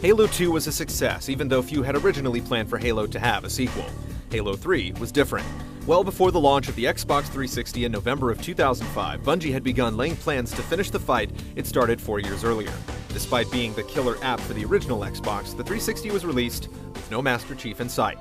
Halo 2 was a success, even though few had originally planned for Halo to have a sequel. Halo 3 was different. Well before the launch of the Xbox 360 in November of 2005, Bungie had begun laying plans to finish the fight it started 4 years earlier. Despite being the killer app for the original Xbox, the 360 was released with no Master Chief in sight.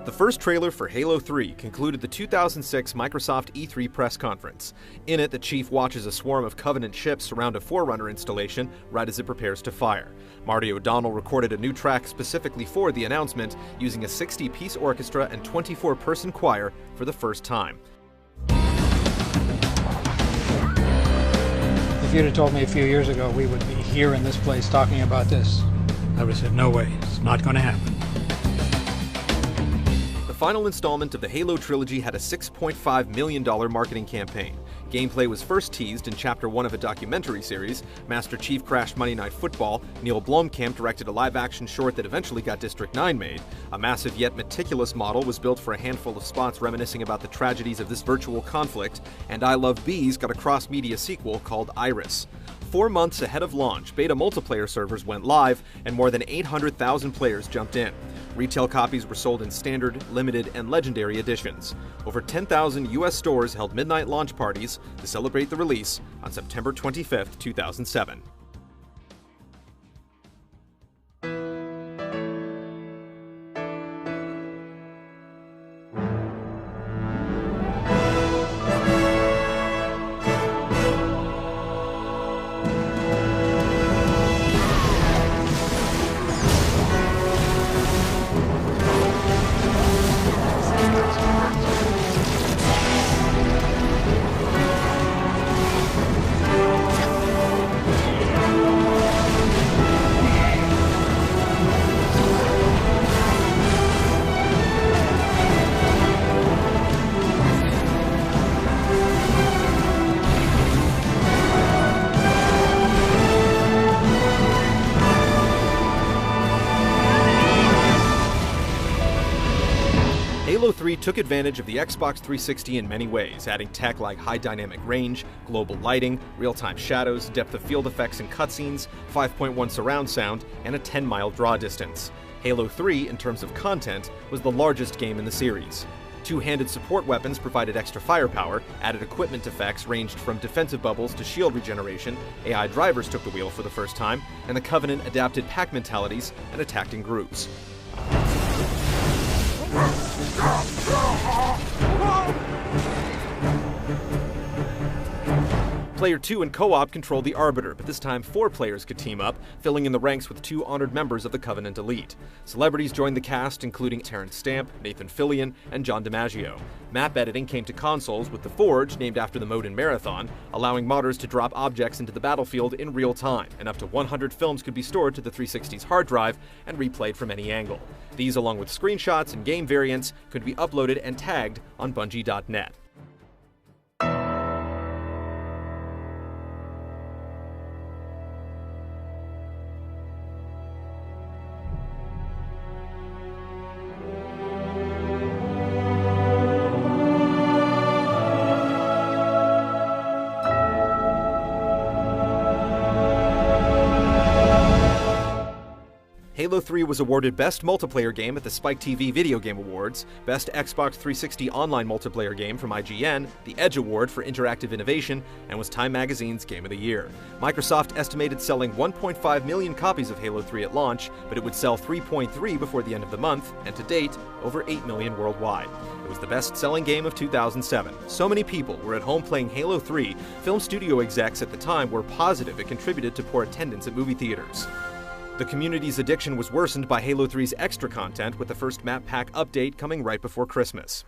The first trailer for Halo 3 concluded the 2006 Microsoft E3 press conference. In it, the Chief watches a swarm of Covenant ships surround a Forerunner installation right as it prepares to fire. Marty O'Donnell recorded a new track specifically for the announcement, using a 60-piece orchestra and 24-person choir for the first time. If you'd have told me a few years ago we would be here in this place talking about this, I would have said, no way, it's not going to happen. The final installment of the Halo trilogy had a $6.5 million marketing campaign. Gameplay was first teased in Chapter 1 of a documentary series. Master Chief crashed Monday Night Football. Neil Blomkamp directed a live-action short that eventually got District 9 made. A massive yet meticulous model was built for a handful of spots reminiscing about the tragedies of this virtual conflict. And I Love Bees got a cross-media sequel called Iris. 4 months ahead of launch, beta multiplayer servers went live, and more than 800,000 players jumped in. Retail copies were sold in standard, limited, and legendary editions. Over 10,000 US stores held midnight launch parties to celebrate the release on September 25, 2007. Halo 3 took advantage of the Xbox 360 in many ways, adding tech like high dynamic range, global lighting, real-time shadows, depth of field effects and cutscenes, 5.1 surround sound, and a 10-mile draw distance. Halo 3, in terms of content, was the largest game in the series. Two-handed support weapons provided extra firepower, added equipment effects ranged from defensive bubbles to shield regeneration, AI drivers took the wheel for the first time, and the Covenant adapted pack mentalities and attacked in groups. Player 2 and co-op controlled the Arbiter, but this time 4 players could team up, filling in the ranks with 2 honored members of the Covenant Elite. Celebrities joined the cast, including Terrence Stamp, Nathan Fillion, and John DiMaggio. Map editing came to consoles, with the Forge, named after the mode in Marathon, allowing modders to drop objects into the battlefield in real time, and up to 100 films could be stored to the 360's hard drive and replayed from any angle. These, along with screenshots and game variants, could be uploaded and tagged on Bungie.net. Halo 3 was awarded Best Multiplayer Game at the Spike TV Video Game Awards, Best Xbox 360 Online Multiplayer Game from IGN, the Edge Award for Interactive Innovation, and was Time Magazine's Game of the Year. Microsoft estimated selling 1.5 million copies of Halo 3 at launch, but it would sell 3.3 before the end of the month, and to date, over 8 million worldwide. It was the best-selling game of 2007. So many people were at home playing Halo 3, film studio execs at the time were positive it contributed to poor attendance at movie theaters. The community's addiction was worsened by Halo 3's extra content, with the first map pack update coming right before Christmas.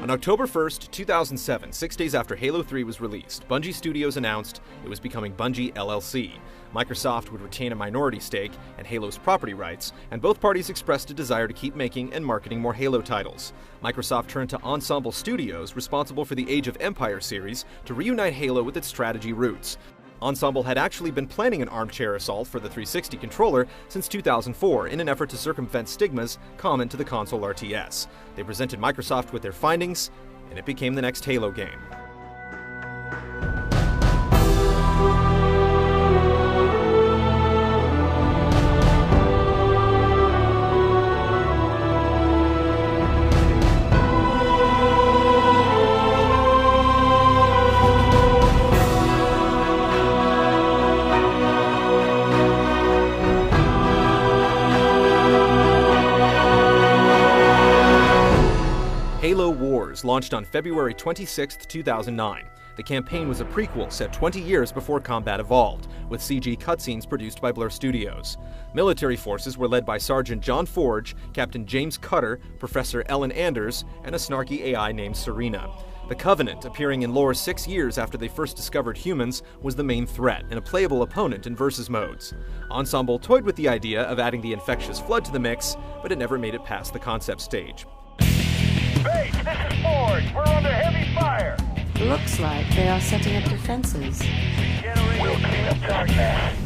On October 1st, 2007, 6 days after Halo 3 was released, Bungie Studios announced it was becoming Bungie LLC. Microsoft would retain a minority stake and Halo's property rights, and both parties expressed a desire to keep making and marketing more Halo titles. Microsoft turned to Ensemble Studios, responsible for the Age of Empires series, to reunite Halo with its strategy roots. Ensemble had actually been planning an armchair assault for the 360 controller since 2004 in an effort to circumvent stigmas common to the console RTS. They presented Microsoft with their findings, and it became the next Halo game. Halo Wars launched on February 26, 2009. The campaign was a prequel set 20 years before combat evolved, with CG cutscenes produced by Blur Studios. Military forces were led by Sergeant John Forge, Captain James Cutter, Professor Ellen Anders, and a snarky AI named Serena. The Covenant, appearing in lore 6 years after they first discovered humans, was the main threat and a playable opponent in versus modes. Ensemble toyed with the idea of adding the infectious flood to the mix, but it never made it past the concept stage. Base, this is Forge. We're under heavy fire. Looks like they are setting up defenses. We'll clean up darkness.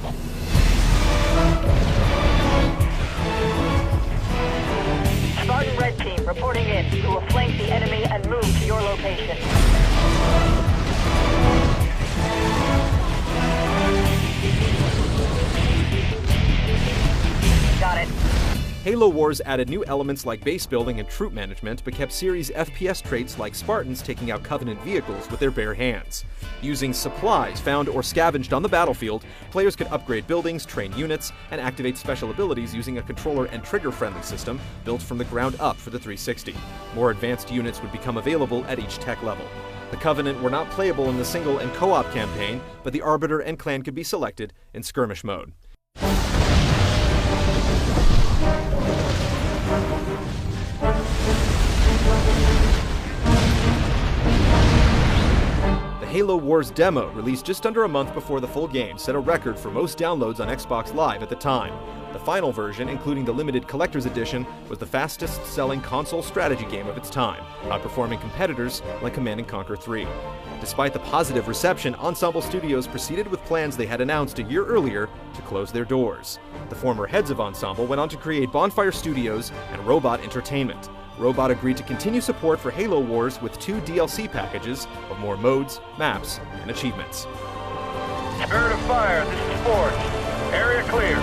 Spartan Red Team reporting in. We will flank the enemy and move to your location. Got it. Halo Wars added new elements like base building and troop management, but kept series FPS traits like Spartans taking out Covenant vehicles with their bare hands. Using supplies found or scavenged on the battlefield, players could upgrade buildings, train units, and activate special abilities using a controller and trigger-friendly system built from the ground up for the 360. More advanced units would become available at each tech level. The Covenant were not playable in the single and co-op campaign, but the Arbiter and Clan could be selected in skirmish mode. The Halo Wars demo, released just under a month before the full game, set a record for most downloads on Xbox Live at the time. The final version, including the limited collector's edition, was the fastest-selling console strategy game of its time, outperforming competitors like Command & Conquer 3. Despite the positive reception, Ensemble Studios proceeded with plans they had announced a year earlier to close their doors. The former heads of Ensemble went on to create Bonfire Studios and Robot Entertainment. Robot agreed to continue support for Halo Wars with 2 DLC packages of more modes, maps, and achievements. Spirit of Fire, this is Forge. Area clear.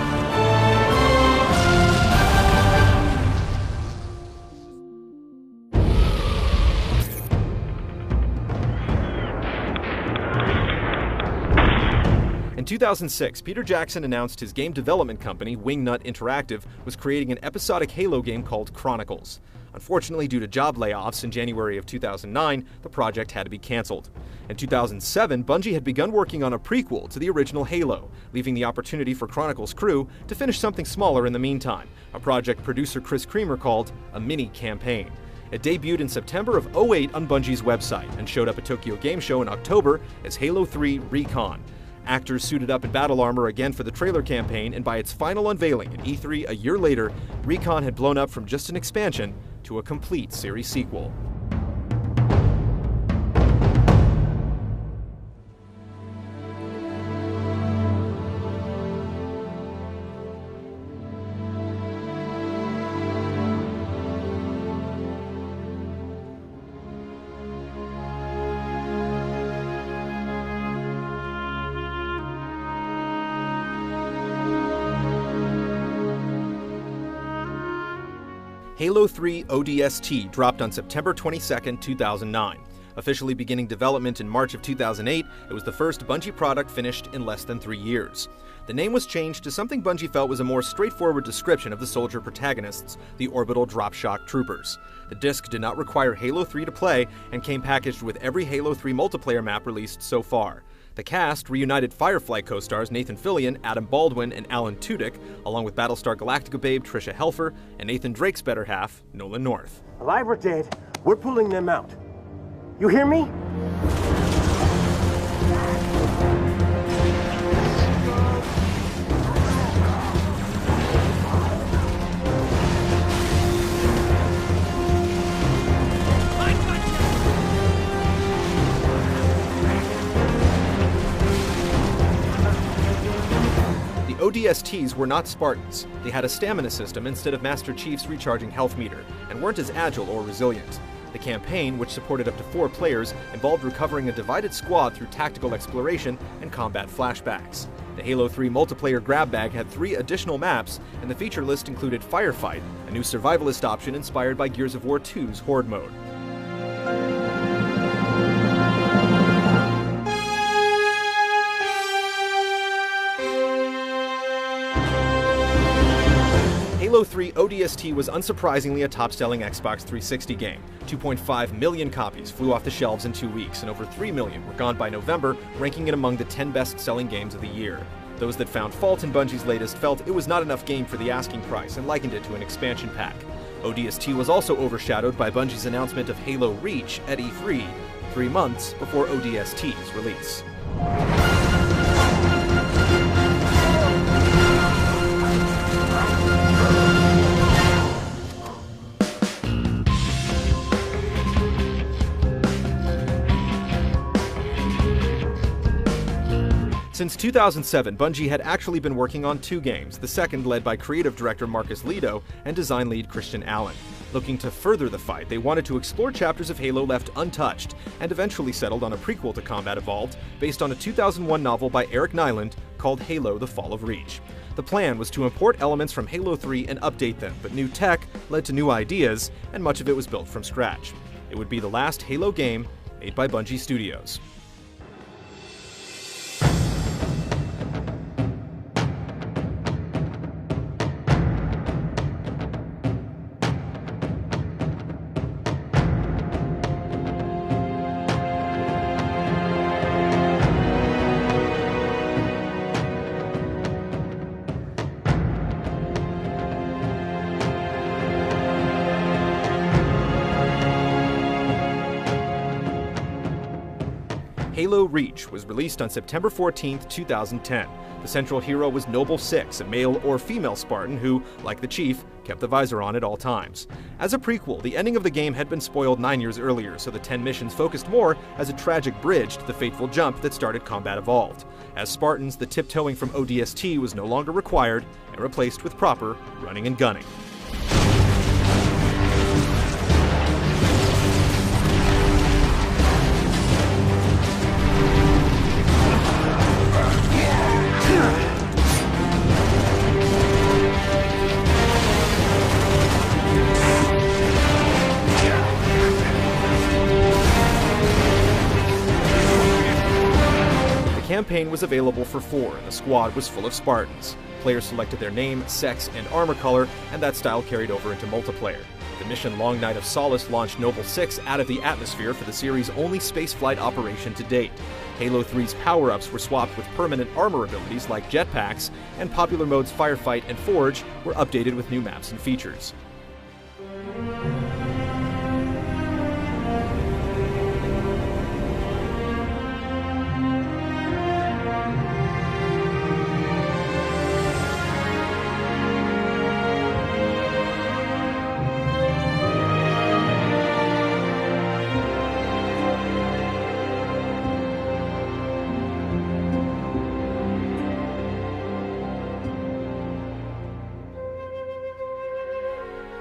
In 2006, Peter Jackson announced his game development company, Wingnut Interactive, was creating an episodic Halo game called Chronicles. Unfortunately, due to job layoffs in January of 2009, the project had to be cancelled. In 2007, Bungie had begun working on a prequel to the original Halo, leaving the opportunity for Chronicles' crew to finish something smaller in the meantime, a project producer Chris Creamer called a mini-campaign. It debuted in September of 2008 on Bungie's website and showed up at Tokyo Game Show in October as Halo 3 Recon. Actors suited up in battle armor again for the trailer campaign, and by its final unveiling at E3 a year later, Recon had blown up from just an expansion to a complete series sequel. Halo 3 ODST dropped on September 22, 2009. Officially beginning development in March of 2008, it was the first Bungie product finished in less than 3 years. The name was changed to something Bungie felt was a more straightforward description of the soldier protagonists, the Orbital Drop Shock Troopers. The disc did not require Halo 3 to play and came packaged with every Halo 3 multiplayer map released so far. The cast reunited Firefly co-stars Nathan Fillion, Adam Baldwin, and Alan Tudyk, along with Battlestar Galactica babe Tricia Helfer, and Nathan Drake's better half, Nolan North. Alive or dead, we're pulling them out. You hear me? ODSTs were not Spartans. They had a stamina system instead of Master Chief's recharging health meter, and weren't as agile or resilient. The campaign, which supported up to 4 players, involved recovering a divided squad through tactical exploration and combat flashbacks. The Halo 3 multiplayer grab bag had 3 additional maps, and the feature list included Firefight, a new survivalist option inspired by Gears of War 2's Horde mode. Halo 3 ODST was unsurprisingly a top-selling Xbox 360 game. 2.5 million copies flew off the shelves in 2 weeks, and over 3 million were gone by November, ranking it among the 10 best-selling games of the year. Those that found fault in Bungie's latest felt it was not enough game for the asking price and likened it to an expansion pack. ODST was also overshadowed by Bungie's announcement of Halo Reach at E3, 3 months before ODST's release. Since 2007, Bungie had actually been working on 2 games, the second led by creative director Marcus Lido and design lead Christian Allen. Looking to further the fight, they wanted to explore chapters of Halo left untouched, and eventually settled on a prequel to Combat Evolved, based on a 2001 novel by Eric Nyland called Halo: The Fall of Reach. The plan was to import elements from Halo 3 and update them, but new tech led to new ideas, and much of it was built from scratch. It would be the last Halo game made by Bungie Studios. Halo Reach was released on September 14, 2010. The central hero was Noble 6, a male or female Spartan who, like the Chief, kept the visor on at all times. As a prequel, the ending of the game had been spoiled 9 years earlier, so the 10 missions focused more as a tragic bridge to the fateful jump that started Combat Evolved. As Spartans, the tiptoeing from ODST was no longer required and replaced with proper running and gunning. The campaign was available for 4, and the squad was full of Spartans. Players selected their name, sex, and armor color, and that style carried over into multiplayer. The mission Long Night of Solace launched Noble 6 out of the atmosphere for the series' only spaceflight operation to date. Halo 3's power-ups were swapped with permanent armor abilities like jetpacks, and popular modes Firefight and Forge were updated with new maps and features.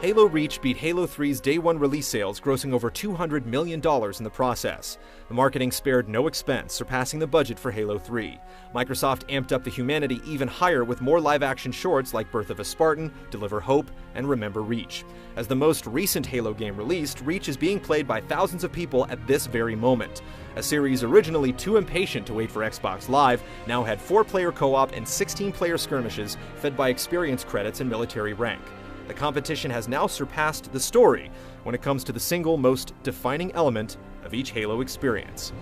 Halo Reach beat Halo 3's Day 1 release sales, grossing over $200 million in the process. The marketing spared no expense, surpassing the budget for Halo 3. Microsoft amped up the humanity even higher with more live-action shorts like Birth of a Spartan, Deliver Hope, and Remember Reach. As the most recent Halo game released, Reach is being played by thousands of people at this very moment. A series originally too impatient to wait for Xbox Live now had 4-player co-op and 16-player skirmishes fed by experience credits and military rank. The competition has now surpassed the story when it comes to the single most defining element of each Halo experience.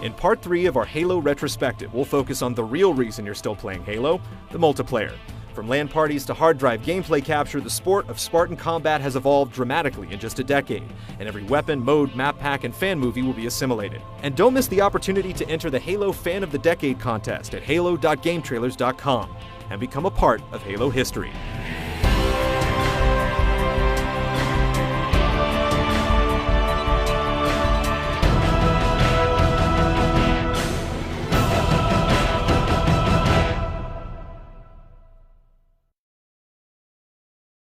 In Part 3 of our Halo Retrospective, we'll focus on the real reason you're still playing Halo, the multiplayer. From LAN parties to hard drive gameplay capture, the sport of Spartan combat has evolved dramatically in just a decade, and every weapon, mode, map pack, and fan movie will be assimilated. And don't miss the opportunity to enter the Halo Fan of the Decade contest at halo.gametrailers.com and become a part of Halo history.